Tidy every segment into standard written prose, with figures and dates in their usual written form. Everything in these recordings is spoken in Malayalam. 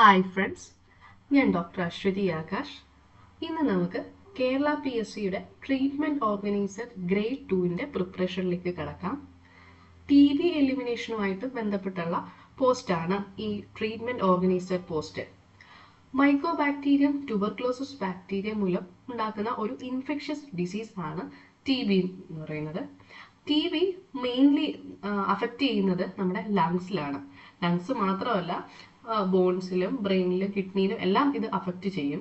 ഹായ് ഫ്രണ്ട്സ്, ഞാൻ ഡോക്ടർ അശ്വതി ആകാശ്. ഇന്ന് നമുക്ക് കേരള PSCയുടെ ട്രീറ്റ്മെൻറ്റ് ഓർഗനൈസർ ഗ്രേഡ് 2ൻ്റെ പ്രിപ്പറേഷനിലേക്ക് കടക്കാം. TB എലിമിനേഷനുമായിട്ട് ബന്ധപ്പെട്ടുള്ള പോസ്റ്റാണ് ഈ treatment organiser post. Mycobacterium tuberculosis bacteria മൂലം ഉണ്ടാക്കുന്ന ഒരു ഇൻഫെക്ഷ്യസ് ഡിസീസ് ആണ് TB എന്ന് പറയുന്നത്. TB മെയിൻലി അഫക്റ്റ് ചെയ്യുന്നത് നമ്മുടെ ലങ്സിലാണ്. ലങ്സ് മാത്രമല്ല, ബോൺസിലും ബ്രെയിനിലും കിഡ്നിയിലും എല്ലാം ഇത് അഫക്റ്റ് ചെയ്യും.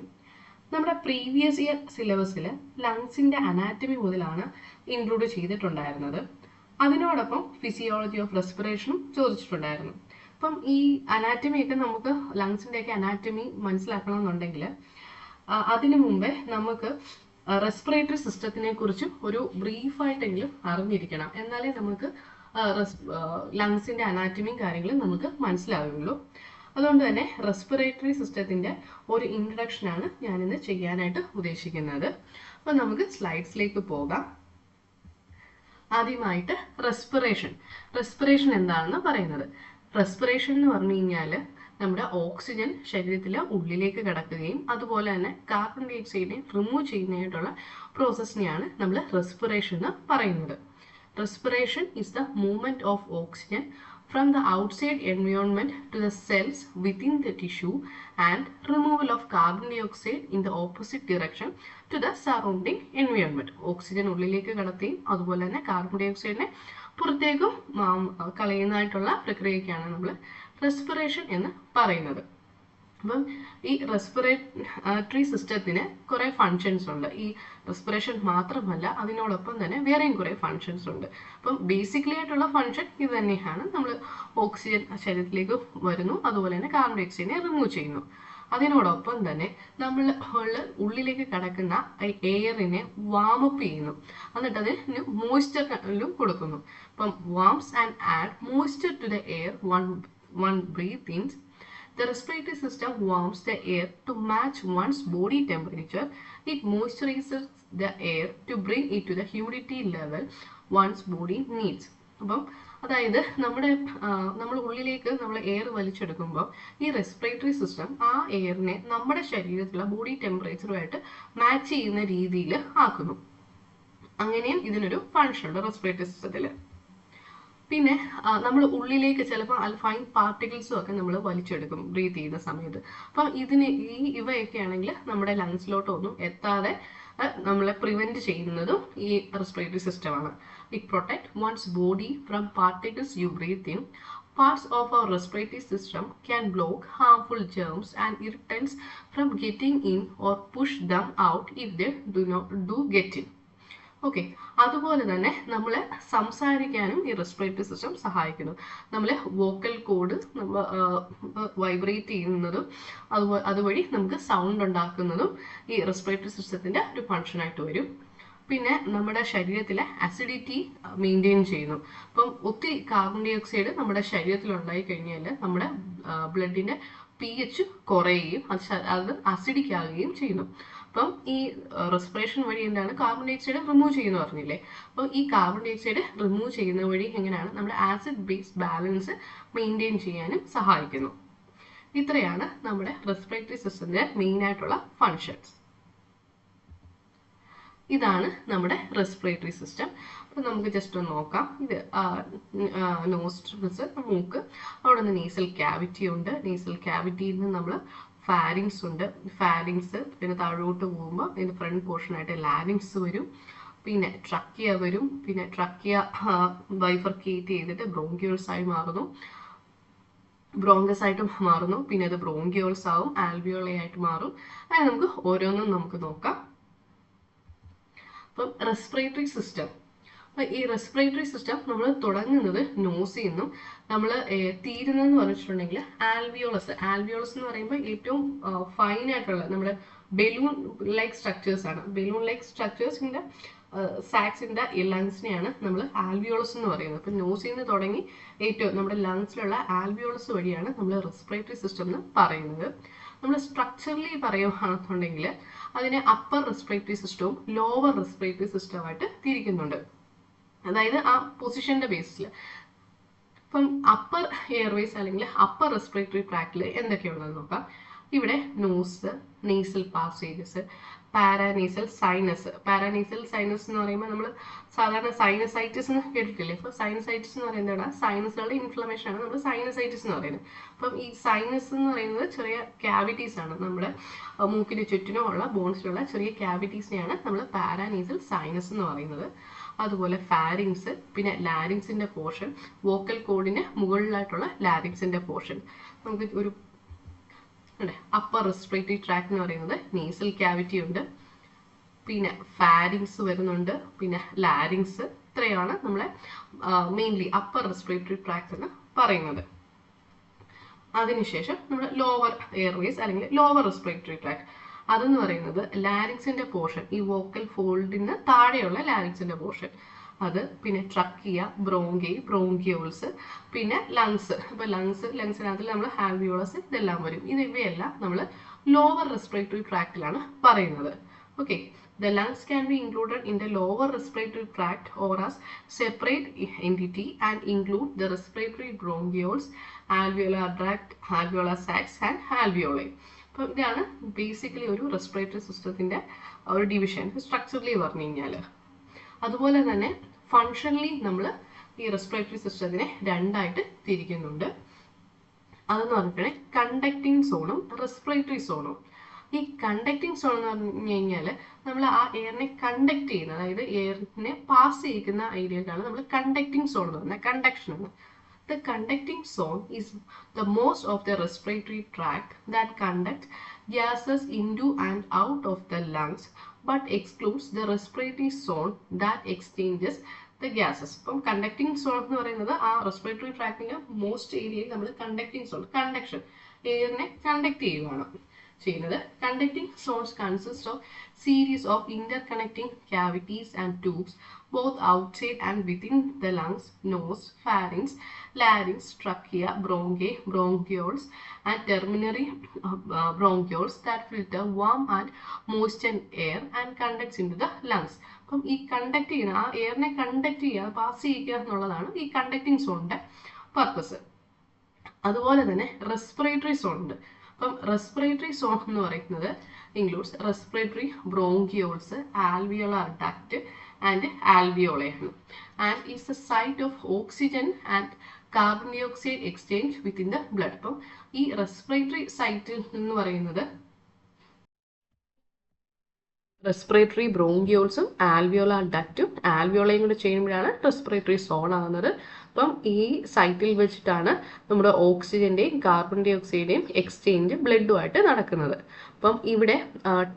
നമ്മുടെ പ്രീവിയസ് ഇയർ സിലബസിൽ ലങ്സിൻ്റെ അനാറ്റമി മുതലാണ് ഇൻക്ലൂഡ് ചെയ്തിട്ടുണ്ടായിരുന്നത്. അതിനോടൊപ്പം ഫിസിയോളജി ഓഫ് റെസ്പിറേഷനും ചോദിച്ചിട്ടുണ്ടായിരുന്നു. അപ്പം ഈ അനാറ്റമിയൊക്കെ നമുക്ക് ലങ്സിൻ്റെയൊക്കെ അനാറ്റമി മനസ്സിലാക്കണമെന്നുണ്ടെങ്കിൽ അതിനു മുമ്പേ നമുക്ക് റെസ്പിറേറ്ററി സിസ്റ്റത്തിനെ കുറിച്ച് ഒരു ബ്രീഫായിട്ടെങ്കിലും അറിഞ്ഞിരിക്കണം. എന്നാലേ നമുക്ക് ലങ്സിൻ്റെ അനാറ്റമിയും കാര്യങ്ങളും നമുക്ക് മനസ്സിലാവുകയുള്ളൂ. അതുകൊണ്ട് തന്നെ റെസ്പിറേറ്ററി സിസ്റ്റത്തിൻ്റെ ഒരു ഇൻട്രഡക്ഷനാണ് ഞാനിന്ന് ചെയ്യാനായിട്ട് ഉദ്ദേശിക്കുന്നത്. അപ്പോൾ നമുക്ക് സ്ലൈഡ്സിലേക്ക് പോകാം. ആദ്യമായിട്ട് റെസ്പിറേഷൻ എന്താണെന്ന് പറയുന്നത്. റെസ്പിറേഷൻ എന്ന് പറഞ്ഞു കഴിഞ്ഞാൽ നമ്മുടെ ഓക്സിജൻ ശരീരത്തിലെ ഉള്ളിലേക്ക് കടക്കുകയും അതുപോലെ തന്നെ കാർബൺ ഡൈ ഓക്സൈഡിനെ റിമൂവ് ചെയ്യുന്നതായിട്ടുള്ള പ്രോസസ്സിനെയാണ് നമ്മൾ റെസ്പിറേഷൻ എന്ന് പറയുന്നത്. Respiration is the movement of oxygen from the outside environment to the cells within the tissue and removal of carbon dioxide in the opposite direction to the surrounding environment. Oxygen ഉള്ളിലേക്ക് കടത്തുകയും അതുപോലെ തന്നെ കാർബൺ ഡൈ ഓക്സൈഡിനെ പുറത്തേക്കും കളയുന്നതായിട്ടുള്ള പ്രക്രിയയ്ക്കാണ് നമ്മൾ റെസ്പിറേഷൻ എന്ന് പറയുന്നത്. അപ്പം ഈ റെസ്പിറേറ്ററി സിസ്റ്റത്തിന് കുറേ ഫങ്ഷൻസ് ഉണ്ട്. ഈ റെസ്പിറേഷൻ മാത്രമല്ല, അതിനോടൊപ്പം തന്നെ വേറെയും കുറേ ഫങ്ഷൻസ് ഉണ്ട്. അപ്പം ബേസിക്കലി ആയിട്ടുള്ള ഫങ്ഷൻ ഇത് തന്നെയാണ്. നമ്മൾ ഓക്സിജൻ ശരീരത്തിലേക്ക് വരുന്നു, അതുപോലെ തന്നെ കാർബൺ ഡൈ ഓക്സൈഡിനെ റിമൂവ് ചെയ്യുന്നു. അതിനോടൊപ്പം തന്നെ നമ്മൾ ഉള്ളിലേക്ക് കടക്കുന്ന എയറിനെ വാമപ്പ് ചെയ്യുന്നു, എന്നിട്ട് അതിന് മോയ്സ്ചറിലും കൊടുക്കുന്നു. അപ്പം warms and add moisture to the air one breathe in. The respiratory system warms the air to match one's body temperature. It moisturizes the air to bring it to the humidity level one's body needs. അപ്പം അതായത് നമ്മൾ ഉള്ളിലേക്ക് നമ്മൾ എയർ വലിച്ചെടുക്കുമ്പോൾ ഈ റെസ്പിറേറ്ററി സിസ്റ്റം ആ എയറിനെ നമ്മുടെ ശരീരത്തിലുള്ള ബോഡി ടെമ്പറേച്ചറുമായിട്ട് മാച്ച് ചെയ്യുന്ന രീതിയിൽ ആക്കുന്നു. അങ്ങനെയും ഇതിനൊരു ഫങ്ഷൻ ഉണ്ട് റെസ്പിറേറ്ററി സിസ്റ്റത്തിൽ. പിന്നെ നമ്മൾ ഉള്ളിലേക്ക് ചിലപ്പോൾ ഫൈൻ പാർട്ടിക്കിൾസും ഒക്കെ നമ്മൾ വലിച്ചെടുക്കും ബ്രീത്ത് ചെയ്യുന്ന സമയത്ത്. അപ്പം ഇവയൊക്കെ ആണെങ്കിൽ നമ്മുടെ ലങ്സിലോട്ടൊന്നും എത്താതെ നമ്മളെ പ്രിവെൻറ്റ് ചെയ്യുന്നതും ഈ റെസ്പിറേറ്ററി സിസ്റ്റമാണ്. It protect one's body from particles you breathe in. Parts of our respiratory system can block harmful germs and irritants from getting in or push them out if they do get in. Okay, അതുപോലെ തന്നെ നമ്മൾ സംസാരിക്കാനും ഈ റെസ്പിറേറ്ററി സിസ്റ്റം സഹായിക്കുന്നു. നമ്മൾ വോക്കൽ കോഡ് വൈബ്രേറ്റ് ചെയ്യുന്നതും അതുവഴി നമുക്ക് സൗണ്ട് ഉണ്ടാക്കുന്നതും ഈ റെസ്പിറേറ്ററി സിസ്റ്റത്തിൻ്റെ ഒരു ഫങ്ഷനായിട്ട് വരും. പിന്നെ നമ്മുടെ ശരീരത്തിലെ അസിഡിറ്റി മെയിൻറ്റെയിൻ ചെയ്യുന്നു. അപ്പം ഒത്തിരി കാർബൺ ഡൈ ഓക്സൈഡ് നമ്മുടെ ശരീരത്തിൽ ഉണ്ടായി കഴിഞ്ഞാൽ നമ്മുടെ ബ്ലഡിൻ്റെ pH കുറയുകയും അത് അസിഡിക് ആകുകയും ചെയ്യുന്നു. അപ്പം ഈ റെസ്പിറേഷൻ വഴി എന്താണ് കാർബൺ ഡൈ ഓക്സൈഡ് റിമൂവ് ചെയ്യുന്നു പറഞ്ഞില്ലേ. അപ്പോൾ ഈ കാർബൺ ഡൈ ഓക്സൈഡ് റിമൂവ് ചെയ്യുന്ന വഴി എങ്ങനെയാണ് നമ്മുടെ ആസിഡ് ബേസ് ബാലൻസ് മെയിൻറ്റെയിൻ ചെയ്യാനും സഹായിക്കുന്നു. ഇത്രയാണ് നമ്മുടെ റെസ്പിറേറ്ററി സിസ്റ്റത്തിൻ്റെ മെയിൻ ആയിട്ടുള്ള ഫങ്ഷൻസ്. ഇതാണ് നമ്മുടെ റെസ്പിറേറ്ററി സിസ്റ്റം. അപ്പം നമുക്ക് ജസ്റ്റ് ഒന്ന് നോക്കാം. ഇത് നോസ്ട്രിൽസ്, മൂക്ക്, അവിടെ നിന്ന് നേസൽ ക്യാവിറ്റി ഉണ്ട്. നേസൽ ക്യാവിറ്റിയിൽ നിന്ന് നമ്മൾ ഫാരിങ്സ് ഉണ്ട്. ഫാരിങ്സ് പിന്നെ താഴോട്ട് പോകുമ്പോൾ ഇതിൻ്റെ ഫ്രണ്ട് പോർഷനായിട്ട് ലാരിങ്സ് വരും. പിന്നെ ട്രക്കിയ വരും. പിന്നെ ട്രക്കിയ ബൈഫർക്കേറ്റ് ചെയ്തിട്ട് ബ്രോങ്കിയോൾസ് ആയി മാറുന്നു, ബ്രോങ്കസ് ആയിട്ട് മാറുന്നു. പിന്നെ അത് ബ്രോങ്കിയോൾസ് ആവും, ആൽവിയോളെ ആയിട്ട് മാറും. അങ്ങനെ നമുക്ക് ഓരോന്നും നമുക്ക് നോക്കാം. അപ്പം റെസ്പിറേറ്ററി സിസ്റ്റം, ഈ റെസ്പിറേറ്ററി സിസ്റ്റം നമ്മൾ തുടങ്ങുന്നത് നോസിൽ നിന്നും നമ്മൾ തീരുന്നതെന്ന് പറഞ്ഞിട്ടുണ്ടെങ്കിൽ ആൽവിയോളസ് എന്ന് പറയുമ്പോൾ ഏറ്റവും ഫൈൻ ആയിട്ടുള്ള നമ്മുടെ ബലൂൺ ലൈക്ക് സ്ട്രക്ചേഴ്സ് ആണ്. ബലൂൺ ലൈക്ക് സ്ട്രക്ചേഴ്സിൻ്റെ സാക്സിൻ്റെ ലങ്സിനെയാണ് നമ്മൾ ആൽവിയോളസ് എന്ന് പറയുന്നത്. അപ്പം നോസിൽ നിന്ന് തുടങ്ങി ഏറ്റവും നമ്മുടെ ലങ്സിലുള്ള ആൽവിയോളസ് വഴിയാണ് നമ്മൾ റെസ്പിറേറ്ററി സിസ്റ്റം എന്ന് പറയുന്നത്. നമ്മൾ സ്ട്രക്ചറലി പറയുകയാണെന്നുണ്ടെങ്കിൽ അതിനെ അപ്പർ റെസ്പിറേറ്ററി സിസ്റ്റവും ലോവർ റെസ്പിറേറ്ററി സിസ്റ്റവുമായിട്ട് തിരിക്കുന്നുണ്ട്. അതായത് ആ പൊസിഷൻ്റെ ബേസിൽ അപ്പം അപ്പർ എയർവേസ് അല്ലെങ്കിൽ അപ്പർ റെസ്പിറേറ്ററി ട്രാക്റ്റിൽ എന്തൊക്കെയുള്ളതെന്ന് നോക്കാം. ഇവിടെ nose, nasal passages, paranasal sinus. Paranasal sinus എന്ന് പറയുമ്പോൾ നമ്മൾ സാധാരണ സൈനസൈറ്റിസ് എന്ന് കേട്ടിട്ടില്ലേ? അപ്പോൾ സൈനസൈറ്റിസ് എന്ന് പറയുന്നത് സൈനസുകളുടെ ഇൻഫ്ലമേഷൻ ആണ് നമ്മൾ സൈനസൈറ്റിസ് എന്ന് പറയുന്നത്. അപ്പം ഈ സൈനസ് എന്ന് പറയുന്നത് ചെറിയ ക്യാവിറ്റീസ് ആണ്. നമ്മുടെ മൂക്കിന് ചുറ്റിനുമുള്ള ബോൺസിലുള്ള ചെറിയ ക്യാവിറ്റീസിനെയാണ് നമ്മൾ പാരാനേസൽ സൈനസ് എന്ന് പറയുന്നത്. അതുപോലെ ഫാരിങ്സ്, പിന്നെ ലാരിങ്സിന്റെ പോർഷൻ, വോക്കൽ കോഡിന് മുകളിലായിട്ടുള്ള ലാരിങ്സിന്റെ പോർഷൻ. നമുക്ക് ഒരു അപ്പർ റെസ്പിറേറ്ററി ട്രാക്ട് എന്ന് പറയുന്നത് നേസൽ ക്യാവിറ്റി ഉണ്ട്, പിന്നെ ഫാരിങ്സ് വരുന്നുണ്ട്, പിന്നെ ലാരിങ്സ്. ഇത്രയാണ് നമ്മളെ മെയിൻലി അപ്പർ റെസ്പിറേറ്ററി ട്രാക്ട് എന്ന് പറയുന്നത്. അതിനുശേഷം നമ്മൾ ലോവർ എയർവേസ് അല്ലെങ്കിൽ ലോവർ റെസ്പിറേറ്ററി ട്രാക്ട്. അതെന്ന് പറയുന്നത് ലാരിങ്സിന്റെ പോർഷൻ, ഈ വോക്കൽ ഫോൾഡിന് താഴെയുള്ള ലാരിങ്സിന്റെ പോർഷൻ. അത് പിന്നെ ട്രക്കിയ, ബ്രോങ്കി, ബ്രോങ്കിയോൾസ്, പിന്നെ ലങ്സ്. ഇപ്പൊ ലങ്സിനകത്ത് നമ്മൾ ആൽവിയോളസ് ഇതെല്ലാം വരും. ഇവയെല്ലാം നമ്മൾ ലോവർ റെസ്പിറേറ്ററി ട്രാക്റ്റിലാണ് പറയുന്നത്. Okay, the lungs can be included in the lower respiratory tract or as separate entity and include the respiratory bronchioles, alveolar duct, alveolar sacs and alveoli. അപ്പോൾ ഇതാണ് ബേസിക്കലി ഒരു റെസ്പിറേറ്ററി സിസ്റ്റത്തിന്റെ ഒരു ഡിവിഷൻ സ്ട്രക്ചറലി പറഞ്ഞു കഴിഞ്ഞാൽ. അതുപോലെ തന്നെ ഫങ്ഷണലി നമ്മൾ ഈ റെസ്പിറേറ്ററി സിസ്റ്റത്തിനെ രണ്ടായിട്ട് തിരിക്കുന്നുണ്ട്. അതെന്ന് പറഞ്ഞിട്ടുണ്ടെങ്കിൽ കണ്ടക്റ്റിംഗ് സോണും റെസ്പിറേറ്ററി സോണും. ഈ കണ്ടക്റ്റിംഗ് സോൺ എന്ന് പറഞ്ഞു കഴിഞ്ഞാൽ നമ്മൾ ആ എയറിനെ കണ്ടക്ട് ചെയ്യുന്ന, അതായത് എയറിനെ പാസ് ചെയ്യിക്കുന്ന ഏരിയയിലാണ് നമ്മൾ കണ്ടക്റ്റിംഗ് സോൺ എന്ന് പറയുന്നത്. കണ്ടക്ഷൻ എന്ന്. The conducting zone is the most of the respiratory tract that conducts gases into and out of the lungs but excludes the respiratory zone that exchanges the gases. അപ്പം കണ്ടക്റ്റിംഗ് സോൺ എന്ന് പറയുന്നത് ആ റെസ്പിറേറ്ററി ട്രാക്റ്റിന്റെ മോസ്റ്റ് ഏരിയയിൽ നമ്മൾ കണ്ടക്റ്റിംഗ് സോൺ, കണ്ടക്ഷൻ, എയറിനെ കണ്ടക്ട് ചെയ്യുകയാണ് ചെയ്യുന്നത്. Conducting zones consist of series of interconnecting cavities and tubes both outside and within the lungs, nose, pharynx, larynx, trachea, bronchi, bronchioles and terminary bronchioles that filter warm and moistened air and conducts into the lungs. അപ്പം ഈ കണ്ടക്ട് ചെയ്യുന്ന ആ എയറിനെ കണ്ടക്ട് ചെയ്യുക, പാസ് ചെയ്യുക എന്നുള്ളതാണ് ഈ കണ്ടക്റ്റിംഗ് സോണിന്റെ പർപ്പസ്. അതുപോലെ തന്നെ റെസ്പിറേറ്ററി സോൺ ഉണ്ട്. അപ്പം റെസ്പിറേറ്ററി സോൺ എന്ന് പറയുന്നത് includes respiratory bronchioles, alveolar duct and ആൽവിയോളയാണ്. And is a site of oxygen and carbon dioxide exchange within the blood. അപ്പം ഈ റെസ്പിറേറ്ററി സൈറ്റിൽ എന്ന് പറയുന്നത് റെസ്പിറേറ്ററി ബ്രോങ്കിയോൾസും ആൽവിയോളാർ ഡക്റ്റും ആൽവിയോളയും കൂടെ ചെയ്യുമ്പോഴാണ് റെസ്പിറേറ്ററി സോൺ ആകുന്നത്. അപ്പം ഈ സൈറ്റിൽ വെച്ചിട്ടാണ് നമ്മുടെ ഓക്സിജന്റെയും കാർബൺ ഡൈ ഓക്സൈഡിന്റെയും എക്സ്ചേഞ്ച് ബ്ലഡുമായിട്ട് നടക്കുന്നത്. അപ്പം ഇവിടെ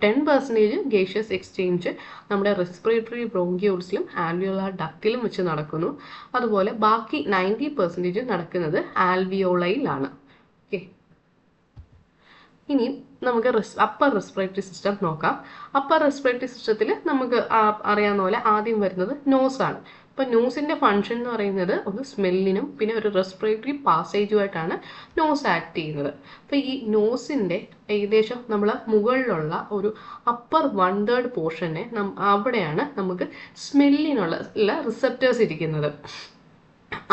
10% ഗേഷ്യസ് എക്സ്ചേഞ്ച് നമ്മുടെ റെസ്പിറേറ്ററി ബ്രോങ്കിയോൾസിലും ആൽവിയോളാർ ഡക്റ്റിലും വെച്ച് നടക്കുന്നു. അതുപോലെ ബാക്കി 90% നടക്കുന്നത് ആൽവിയോളയിലാണ്. ഓക്കെ, ഇനി നമുക്ക് അപ്പർ റെസ്പിറേറ്ററി സിസ്റ്റം നോക്കാം. അപ്പർ റെസ്പിറേറ്ററി സിസ്റ്റത്തിൽ നമുക്ക് അറിയാവുന്ന പോലെ ആദ്യം വരുന്നത് നോസാണ്. ഇപ്പം നോസിന്റെ ഫംഗ്ഷൻ എന്ന് പറയുന്നത് ഒന്ന് സ്മെല്ലിനും പിന്നെ ഒരു റെസ്പിറേറ്ററി പാസേജുമായിട്ടാണ് നോസ് ആക്ട് ചെയ്യുന്നത്. അപ്പം ഈ നോസിന്റെ ഏകദേശം നമ്മൾ മുകളിലുള്ള ഒരു അപ്പർ 1/3 പോർഷനെ അവിടെയാണ് നമുക്ക് സ്മെല്ലിനുള്ള റിസപ്റ്റേഴ്സ് ഇരിക്കുന്നത്.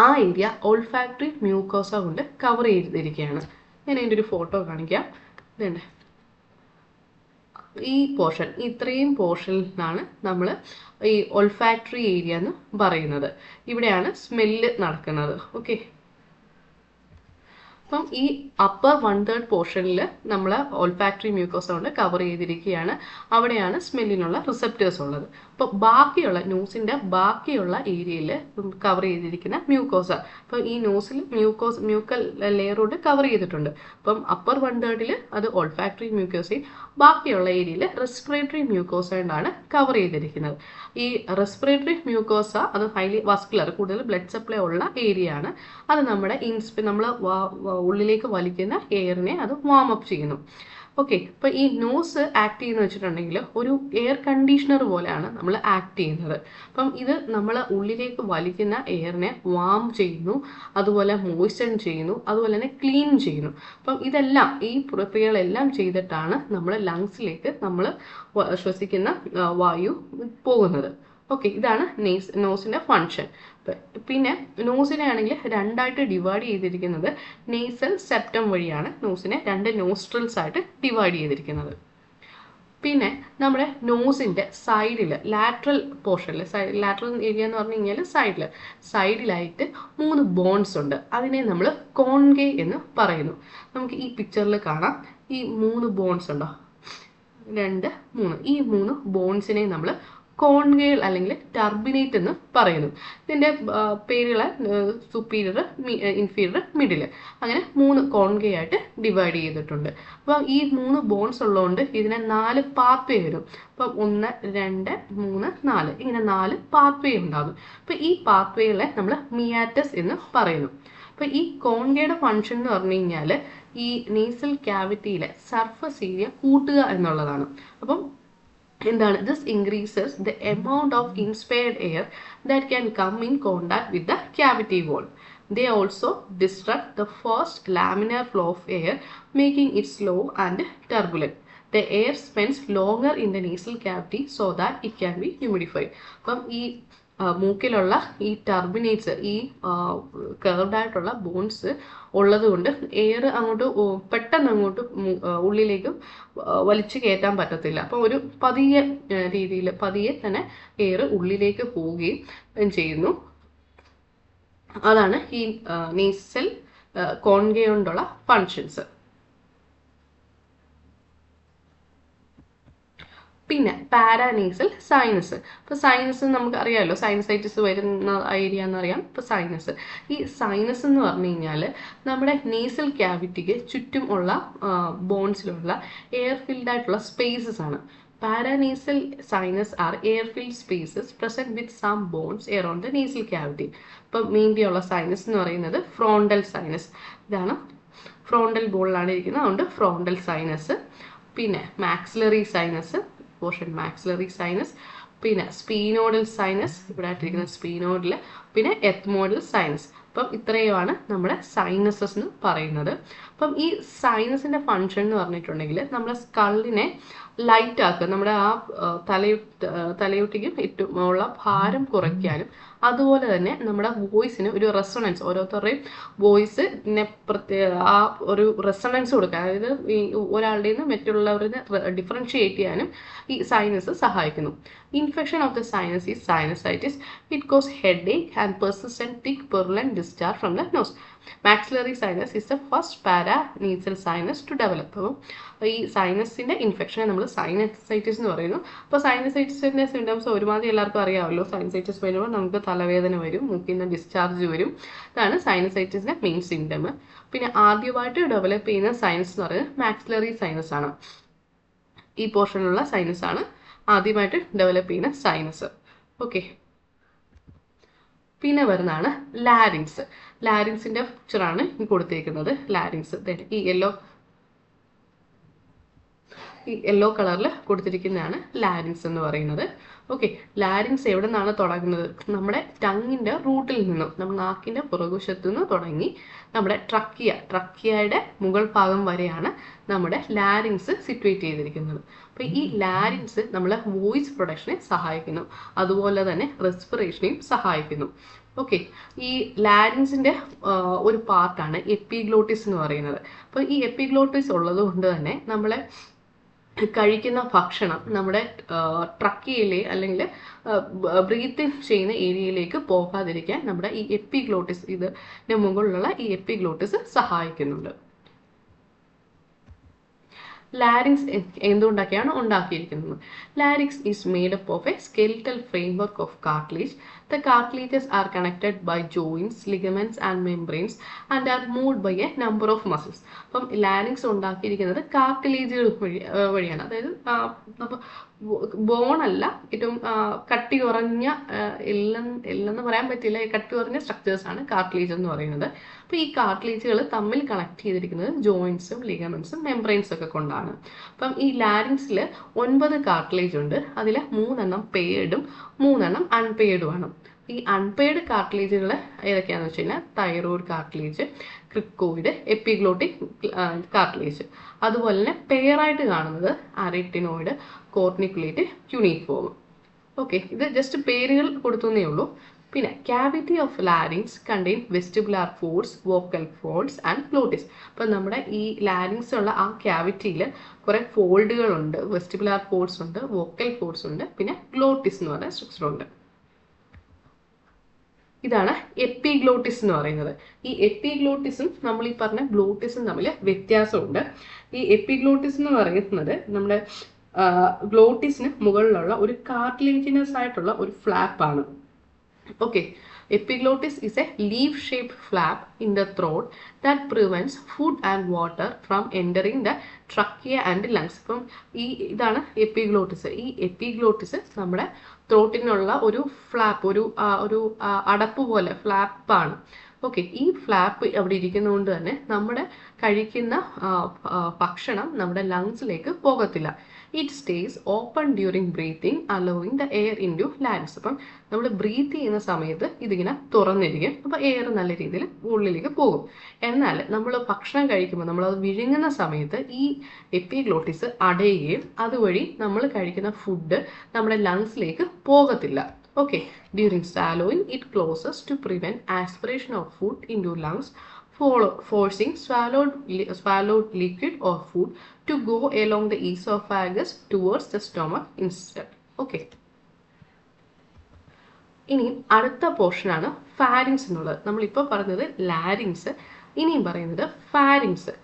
ആ ഏരിയ ഓൾഫാക്ടറി മ്യൂക്കോസ കൊണ്ട് കവർ ചെയ്തിരിക്കുകയാണ്. ഞാൻ അതിൻ്റെ ഒരു ഫോട്ടോ കാണിക്കാം. ഇതുണ്ട്, ഈ പോർഷൻ, ഇത്രയും പോർഷനിലാണ് നമ്മൾ ഈ ഒൾഫാക്ടറി ഏരിയ എന്ന് പറയുന്നത്. ഇവിടെയാണ് സ്മെല്ല് നടക്കുന്നത്. ഓക്കെ, അപ്പം ഈ അപ്പർ 1/3 പോർഷനിൽ നമ്മൾ ഓൾഫാക്ടറി മ്യൂക്കോസ കൊണ്ട് കവർ ചെയ്തിരിക്കുകയാണ്. അവിടെയാണ് സ്മെല്ലിനുള്ള റിസപ്റ്റേഴ്സ് ഉള്ളത്. അപ്പോൾ ബാക്കിയുള്ള നോസിന്റെ ബാക്കിയുള്ള ഏരിയയിൽ കവർ ചെയ്തിരിക്കുന്ന മ്യൂക്കോസ, അപ്പം ഈ നോസിൽ മ്യൂക്കൽ ലെയർ കൊണ്ട് കവർ ചെയ്തിട്ടുണ്ട്. അപ്പം അപ്പർ 1/3 അത് ഓൾഫാക്ടറി മ്യൂക്കോസയും ബാക്കിയുള്ള ഏരിയയിൽ റെസ്പിറേറ്ററി മ്യൂക്കോസ കൊണ്ടാണ് കവർ ചെയ്തിരിക്കുന്നത്. ഈ റെസ്പിറേറ്ററി മ്യൂക്കോസ അത് ഹൈലി വാസ്കുലർ, കൂടുതൽ ബ്ലഡ് സപ്ലൈ ഉള്ള ഏരിയ ആണ്. അത് നമ്മുടെ നമ്മൾ ഉള്ളിലേക്ക് വലിക്കുന്ന എയറിനെ അത് വാം അപ്പ് ചെയ്യുന്നു. ഓക്കെ, അപ്പോൾ ഈ നോസ് ആക്ട് ചെയ്യുന്ന വെച്ചിട്ടുണ്ടെങ്കിൽ ഒരു എയർ കണ്ടീഷണർ പോലെയാണ് നമ്മൾ ആക്ട് ചെയ്യുന്നത്. അപ്പം ഇത് നമ്മൾ ഉള്ളിലേക്ക് വലിക്കുന്ന എയറിനെ വാം ചെയ്യുന്നു, അതുപോലെ മോയ്സ്റ്റൺ ചെയ്യുന്നു, അതുപോലെ തന്നെ ക്ലീൻ ചെയ്യുന്നു. അപ്പം ഇതെല്ലാം ഈ പ്രക്രിയകളെല്ലാം ചെയ്തിട്ടാണ് നമ്മൾ ലങ്സിലേക്ക് നമ്മൾ ശ്വസിക്കുന്ന വായു പോകുന്നത്. ഓക്കെ, ഇതാണ് നോസിൻ്റെ ഫങ്ഷൻ. പിന്നെ നോസിനെ ആണെങ്കിൽ രണ്ടായിട്ട് ഡിവൈഡ് ചെയ്തിരിക്കുന്നത് നേസൽ സെപ്റ്റം വഴിയാണ് നോസിനെ 2 നോസ്ട്രിൽസ് ആയിട്ട് ഡിവൈഡ് ചെയ്തിരിക്കുന്നത്. പിന്നെ നമ്മുടെ നോസിൻ്റെ സൈഡിൽ ലാറ്ററൽ പോർഷനിൽ, ലാറ്ററൽ ഏരിയ എന്ന് പറഞ്ഞു കഴിഞ്ഞാൽ സൈഡിലായിട്ട് 3 ബോൺസ് ഉണ്ട്. അതിനെ നമ്മൾ കോൺഗേ എന്ന് പറയുന്നു. നമുക്ക് ഈ പിക്ചറിൽ കാണാം, ഈ 3 ബോൺസ് ഉണ്ടോ, 2, 3, ഈ 3 ബോൺസിനെ നമ്മൾ കോൺഗേൾ അല്ലെങ്കിൽ ടർബിനേറ്റ് എന്ന് പറയുന്നു. ഇതിൻ്റെ പേരുകൾ സുപ്പീരിയർ, ഇൻഫീരിയർ, മിഡിൽ, അങ്ങനെ 3 കോൺഗേ ആയിട്ട് ഡിവൈഡ് ചെയ്തിട്ടുണ്ട്. അപ്പം ഈ 3 ബോൺസ് ഉള്ളതുകൊണ്ട് ഇതിനെ 4 പാത്വേ വരും. അപ്പം 1, 2, 3, 4 ഇങ്ങനെ 4 പാത്വേ ഉണ്ടാകും. അപ്പം ഈ പാത്വേകളെ നമ്മൾ മിയാറ്റസ് എന്ന് പറയുന്നു. അപ്പം ഈ കോൺഗേയുടെ ഫങ്ഷൻ എന്ന് പറഞ്ഞു കഴിഞ്ഞാൽ ഈ നേസൽ ക്യാവിറ്റിയിലെ സർഫസ് ഏരിയ കൂട്ടുക എന്നുള്ളതാണ്. അപ്പം എന്താണ്, this increases the amount of inspired air that can come in contact with the cavity wall. They also disrupt the first laminar flow of air, making it slow and turbulent. The air spends longer in the nasal cavity so that it can be humidified. അപ്പം ഈ മൂക്കിലുള്ള ഈ ടർബിനേറ്റ്സ്, ഈ കർവ്ഡ് ആയിട്ടുള്ള ബോൺസ് ഉള്ളത് കൊണ്ട് എയർ അങ്ങോട്ട് പെട്ടെന്ന് അങ്ങോട്ട് ഉള്ളിലേക്ക് വലിച്ചു കയറ്റാൻ പറ്റത്തില്ല. അപ്പോൾ ഒരു പതിയെ തന്നെ എയർ ഉള്ളിലേക്ക് പോവുകയും ചെയ്യുന്നു. അതാണ് ഈ നേസൽ കോൺഗേ കൊണ്ടുള്ള ഫങ്ഷൻസ്. പിന്നെ പാരാനേസൽ സൈനസ്. ഇപ്പോൾ സൈനസ് നമുക്ക് അറിയാമല്ലോ, സൈനസൈറ്റിസ് വരുന്ന ഏരിയ എന്നറിയാം. ഇപ്പോൾ സൈനസ്, ഈ സൈനസ് എന്ന് പറഞ്ഞു കഴിഞ്ഞാൽ നമ്മുടെ നേസൽ ക്യാവിറ്റിക്ക് ചുറ്റും ഉള്ള ബോൺസിലുള്ള എയർ ഫിൽഡ് ആയിട്ടുള്ള സ്പേസസ് ആണ്. Paranasal sinus are air filled spaces present with some bones around the nasal cavity. ഇപ്പം മീഡിയുള്ള സൈനസ് എന്ന് പറയുന്നത് ഫ്രോണ്ടൽ സൈനസ്. ഇതാണ് ഫ്രോണ്ടൽ ബോളിലാണ് ഇരിക്കുന്നത്, അതുകൊണ്ട് ഫ്രോണ്ടൽ സൈനസ്. പിന്നെ maxillary sinus, portion maxillary sinus. പിന്നെ സ്പീനോഡൽ സൈനസ്, ഇവിടെ ആയിട്ടിരിക്കുന്ന സ്പീനോഡിൽ. പിന്നെ എത്മോഡൽ സൈനസ്. അപ്പം ഇത്രയുമാണ് നമ്മുടെ സൈനസസ് എന്ന് പറയുന്നത്. അപ്പം ഈ സൈനസിൻ്റെ ഫങ്ഷൻ എന്ന് പറഞ്ഞിട്ടുണ്ടെങ്കിൽ നമ്മുടെ സ്കള്ളിനെ ലൈറ്റ് ആക്കുക, നമ്മുടെ ആ തലയൊട്ടിക്കും ഏറ്റവും ഉള്ള ഭാരം കുറയ്ക്കാനും, അതുപോലെ തന്നെ നമ്മുടെ വോയിസിന് ഒരു റെസൊണൻസ്, ഓരോരുത്തരുടെയും വോയിസിനെ ആ ഒരു റെസൊണൻസ് കൊടുക്കുക, അതായത് ഈ ഒരാളുടെ നിന്ന് മറ്റുള്ളവരെ ഡിഫറൻഷിയേറ്റ് ചെയ്യാനും ഈ സൈനസ് സഹായിക്കുന്നു. Infection of the sinus is sinusitis. It cos headache and persistent thick purulent discharge from the nose. Maxillary sinus is the first paranasal sinus to develop. അപ്പോൾ ഈ സൈനസിൻ്റെ ഇൻഫെക്ഷനെ നമ്മൾ സൈനസൈറ്റിസ് എന്ന് പറയുന്നു. അപ്പോൾ സൈനസൈറ്റിസിൻ്റെ സിംറ്റംസ് ഒരുമാതിരി എല്ലാവർക്കും അറിയാമല്ലോ. സൈനസൈറ്റിസ് വരുമ്പോൾ നമുക്ക് തലവേദന വരും, മൂക്കിൽ നിന്ന് ഡിസ്ചാർജ് വരും. ഇതാണ് സൈനസൈറ്റിസിൻ്റെ മെയിൻ സിംറ്റം. പിന്നെ ആദ്യമായിട്ട് ഡെവലപ്പ് ചെയ്യുന്ന സൈനസ് എന്ന് പറയുന്നത് മാക്സിലറി സൈനസ് ആണ്. ഈ പോർഷനിലുള്ള സൈനസ് ആണ് ആദ്യമായിട്ട് ഡെവലപ്പ് ചെയ്യുന്ന സൈനസ്. ഓക്കെ, പിന്നെ വരുന്നതാണ് ലാരിങ്സ്. ലാരിങ്സിൻ്റെ പിക്ചറാണ് ഈ കൊടുത്തിരിക്കുന്നത്. ലാരിങ്സ് ഈ യെല്ലോ കളറിൽ കൊടുത്തിരിക്കുന്നതാണ് ലാരിങ്സ് എന്ന് പറയുന്നത്. ഓക്കെ, ലാരിങ്സ് എവിടെ നിന്നാണ് തുടങ്ങുന്നത്? നമ്മുടെ ടങ്ങിൻ്റെ റൂട്ടിൽ നിന്നും, നമ്മുടെ നാക്കിൻ്റെ പുറകുവശത്തു നിന്ന് തുടങ്ങി നമ്മുടെ ട്രക്കിയയുടെ മുകൾ ഭാഗം വരെയാണ് നമ്മുടെ ലാരിങ്സ് സിറ്റുവേറ്റ് ചെയ്തിരിക്കുന്നത്. അപ്പോൾ ഈ ലാരിങ്സ് നമ്മളെ വോയിസ് പ്രൊഡക്ഷനെ സഹായിക്കുന്നു, അതുപോലെ തന്നെ റെസ്പിറേഷനെയും സഹായിക്കുന്നു. ഓക്കെ, ഈ ലാരിങ്സിൻ്റെ ഒരു പാർട്ടാണ് എപ്പിഗ്ലോട്ടിസ് എന്ന് പറയുന്നത്. അപ്പോൾ ഈ എപ്പിഗ്ലോട്ടിസ് ഉള്ളത് കൊണ്ട് തന്നെ നമ്മളെ കഴിക്കുന്ന ഭക്ഷണം നമ്മുടെ ട്രക്കിയയിലെ അല്ലെങ്കിൽ ബ്രീത്ത് ചെയ്യുന്ന ഏരിയയിലേക്ക് പോകാതിരിക്കാൻ നമ്മുടെ ഈ എപ്പിഗ്ലോട്ടിസ്, ഇതിന് മുകളിലുള്ള ഈ എപ്പിഗ്ലോട്ടിസ് സഹായിക്കുന്നുണ്ട്. ലാരിങ്സ് എന്തുകൊണ്ടൊക്കെയാണ് ഉണ്ടാക്കിയിരിക്കുന്നത്? Larynx is made up of A skeletal framework of cartilage. The cartilages are connected by joints, ligaments and membranes and are moved by a number of muscles. അപ്പം ലാരിങ്സ് ഉണ്ടാക്കിയിരിക്കുന്നത് കാർട്ടിലേജുകൾ വഴിയാണ്. അതായത് ബോണല്ല, ഏറ്റവും കട്ടി കുറഞ്ഞ എല്ലെന്ന് പറയാൻ പറ്റില്ല, കട്ടി കുറഞ്ഞ സ്ട്രക്ചേഴ്സാണ് കാർട്ടിലേജ് എന്ന് പറയുന്നത്. അപ്പോൾ ഈ കാർട്ടിലേജുകൾ തമ്മിൽ കണക്ട് ചെയ്തിരിക്കുന്നത് ജോയിൻസും ലിഗമെന്റ്സും മെംബ്രെയിൻസും ഒക്കെ കൊണ്ടാണ്. അപ്പം ഈ ലാരിങ്സിൽ 9 കാർട്ടിലേജ് ഉണ്ട്. അതിൽ 3 പെയ്ഡും 3 അൺപെയ്ഡുമാണ്. ഈ അൺപെയ്ഡ് കാർട്ടിലേജുകൾ ഏതൊക്കെയാണെന്ന് വെച്ച് കഴിഞ്ഞാൽ thyroid cartilage, cricoid, epiglottic cartilage. അതുപോലെ തന്നെ പെയറായിട്ട് കാണുന്നത് അരറ്റിനോയിഡ്, കോർണിക്കുലേറ്റ്, ക്യൂണിഫോം. ഓക്കെ, ഇത് ജസ്റ്റ് പേരുകൾ കൊടുത്തേ ഉള്ളൂ. പിന്നെ cavity of larynx contain vestibular folds, vocal folds and glottis. അപ്പം നമ്മുടെ ഈ ലാരിങ്സ് ഉള്ള ആ ക്യാവിറ്റിയിൽ കുറേ ഫോൾഡുകളുണ്ട്, വെസ്റ്റിബുലാർ ഫോൾഡ്സ് ഉണ്ട്, വോക്കൽ ഫോൾഡ്സ് ഉണ്ട്, പിന്നെ ഗ്ലോട്ടിസ് എന്ന് പറയുന്ന സ്ട്രക്ചർ ഉണ്ട്. ഇതാണ് എപ്പിഗ്ലോട്ടിസ് എന്ന് പറയുന്നത്. ഈ എപ്പിഗ്ലോട്ടിസും നമ്മൾ ഈ പറഞ്ഞ ഗ്ലോട്ടിസും തമ്മിൽ വ്യത്യാസമുണ്ട്. ഈ എപ്പിഗ്ലോട്ടിസ് എന്ന് പറയുന്നത് നമ്മുടെ ഗ്ലോട്ടിസിന് മുകളിലുള്ള ഒരു കാർട്ടിലേജിനസ് ആയിട്ടുള്ള ഒരു ഫ്ലാപ്പാണ്. Okay, epiglottis is a leaf-shaped flap in the throat that prevents food and water from entering the trachea and lungs. അപ്പം ഇതാണ് എപ്പിഗ്ലോട്ടിസ്. ഈ എപ്പിഗ്ലോട്ടിസ് നമ്മുടെ ത്രോട്ടിനുള്ള ഒരു ഫ്ലാപ്പ്, ഒരു അടപ്പ് പോലെ ഫ്ലാപ്പാണ്. ഓക്കെ, ഈ ഫ്ലാപ്പ് അവിടെ ഇരിക്കുന്നതുകൊണ്ട് തന്നെ നമ്മുടെ കഴിക്കുന്ന ഭക്ഷണം നമ്മുടെ ലങ്സിലേക്ക് പോകത്തില്ല. It stays open during breathing allowing the air into larynx. അപ്പം നമ്മൾ ബ്രീത്ത് ചെയ്യുന്ന സമയത്ത് ഇതിങ്ങനെ തുറന്നിരിക്കും, അപ്പോൾ എയർ നല്ല രീതിയിൽ ഉള്ളിലേക്ക് പോകും. എന്നാൽ നമ്മൾ ഭക്ഷണം കഴിക്കുമ്പോൾ നമ്മളത് വിഴുങ്ങുന്ന സമയത്ത് ഈ എപ്പിഗ്ലോട്ടിസ് അടയുകയും അതുവഴി നമ്മൾ കഴിക്കുന്ന ഫുഡ് നമ്മുടെ ലങ്സിലേക്ക് പോകത്തില്ല. Okay, during swallowing, it closes to prevent aspiration of food into lungs, forcing swallowed liquid or food to go along the esophagus towards the stomach instead. Okay. ഇനി അടുത്ത പോർഷനാണ് ഫാരിങ്സ് എന്നുള്ളത്. നമ്മളിപ്പോൾ പറഞ്ഞത് ലാരിങ്സ്, ഇനിയും പറയുന്നത് ഫാരിങ്സ്.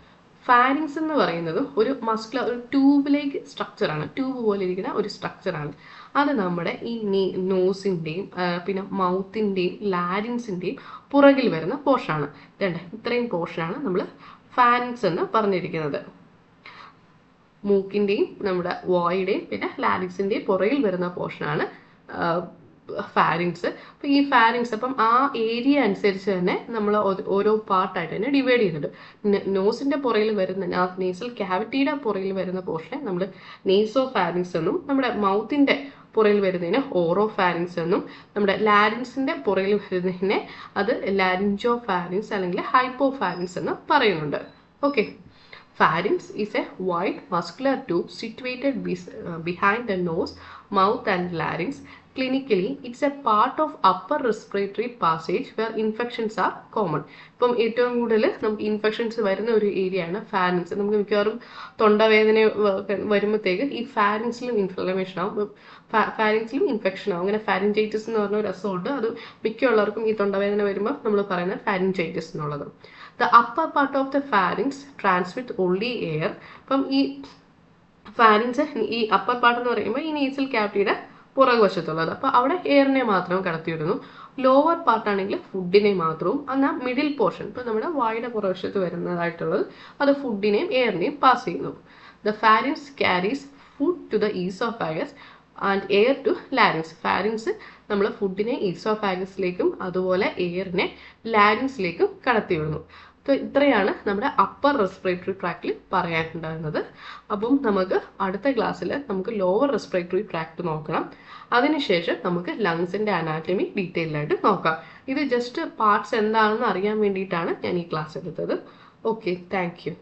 ഫാരിങ്സ് എന്ന് പറയുന്നത് ഒരു മസ്കുലർ, ഒരു ട്യൂബിലേക്ക് സ്ട്രക്ചറാണ്, ട്യൂബ് പോലെ ഇരിക്കുന്ന ഒരു സ്ട്രക്ചറാണ്. അത് നമ്മുടെ ഈ നോസിൻ്റെയും പിന്നെ മൗത്തിൻ്റെയും ലാരിങ്സിൻ്റെയും പുറകിൽ വരുന്ന പോർഷനാണ്. ഇത്രയും പോർഷനാണ് നമ്മൾ ഫാരിങ്സ് എന്ന് പറഞ്ഞിരിക്കുന്നത്. മൂക്കിൻ്റെയും നമ്മുടെ വായുടെയും പിന്നെ ലാരിങ്സിൻ്റെയും പുറകിൽ വരുന്ന പോർഷനാണ് ഫാരിങ്സ്. അപ്പം ഈ ഫാരിങ്സ് അപ്പം ആ ഏരിയ അനുസരിച്ച് തന്നെ നമ്മൾ ഓരോ പാർട്ടായിട്ട് തന്നെ ഡിവൈഡ് ചെയ്തിട്ടുണ്ട്. നോസിൻ്റെ പുറകിൽ വരുന്ന നേസൽ ക്യാവിറ്റിയുടെ പുറകിൽ വരുന്ന പോർഷനെ നമ്മൾ നേസോ ഫാരിങ്സ് എന്നും, നമ്മുടെ മൗത്തിൻ്റെ പുറകിൽ വരുന്നതിന് ഓറോ ഫാരിങ്സ് എന്നും, നമ്മുടെ ലാരിങ്സിൻ്റെ പുറകിൽ വരുന്നതിനെ അത് ലാരിഞ്ചോ ഫാരിങ്സ് അല്ലെങ്കിൽ ഹൈപ്പോ ഫാരിങ്സ് എന്ന് പറയുന്നുണ്ട്. Okay, pharynx is a wide muscular tube situated behind the nose, mouth and larynx. Clinically, it's a part of upper respiratory passage where infections are common. ഇപ്പം ഏറ്റവും കൂടുതൽ നമുക്ക് ഇൻഫെക്ഷൻസ് വരുന്ന ഒരു ഏരിയ ആണ് ഫാരിങ്സ്. നമുക്ക് മിക്കവാറും തൊണ്ടവേദന വരുമ്പോഴത്തേക്ക് ഈ ഫാരിങ്സിലും ഇൻഫ്ലമേഷൻ ആവും, ഫാരിങ്സിലും ഇൻഫെക്ഷൻ ആവും. അങ്ങനെ ഫാരിഞ്ചൈറ്റിസ് എന്ന് പറഞ്ഞ ഒരു അസുഖമുണ്ട്. അത് മിക്കുള്ളവർക്കും ഈ തൊണ്ടവേദന വരുമ്പോൾ നമ്മൾ പറയുന്നത് ഫാരിഞ്ചൈറ്റിസ് എന്നുള്ളത്. The upper part of the pharynx transmits only air. അപ്പം ഈ ഫാരിങ്സ്, ഈ അപ്പർ പാർട്ട് എന്ന് പറയുമ്പോൾ ഈ നേസൽ ക്യാവിറ്റിയുടെ പുറകുവശത്തുള്ളത്, അപ്പോൾ അവിടെ എയറിനെ മാത്രം കടത്തിവിടുന്നു. ലോവർ പാർട്ടാണെങ്കിൽ ഫുഡിനെ മാത്രവും, എന്നാൽ മിഡിൽ പോർഷൻ ഇപ്പോൾ നമ്മുടെ വായുടെ പുറകുവശത്ത് വരുന്നതായിട്ടുള്ളത് അത് ഫുഡിനെയും എയറിനെയും പാസ് ചെയ്യുന്നു. The pharynx carries food to the esophagus and air to larynx. Pharynx നമ്മൾ ഫുഡിനെ ഈസോഫാഗസിലേക്കും അതുപോലെ എയറിനെ ലാരിങ്സിലേക്കും കടത്തിവിടുന്നു. ഇത്രയാണ് നമ്മുടെ അപ്പർ റെസ്പിറേറ്ററി ട്രാക്റ്റിൽ പറയാനുണ്ടായിരുന്നത്. അപ്പം നമുക്ക് അടുത്ത ക്ലാസ്സിൽ നമുക്ക് ലോവർ റെസ്പിറേറ്ററി ട്രാക്ട് നോക്കണം. അതിനുശേഷം നമുക്ക് ലങ്സിൻ്റെ അനാറ്റമി ഡീറ്റെയിൽഡ് ആയിട്ട് നോക്കാം. ഇത് ജസ്റ്റ് പാർട്സ് എന്താണെന്ന് അറിയാൻ വേണ്ടിയിട്ടാണ് ഞാൻ ഈ ക്ലാസ് എടുത്തത്. Okay, thank you.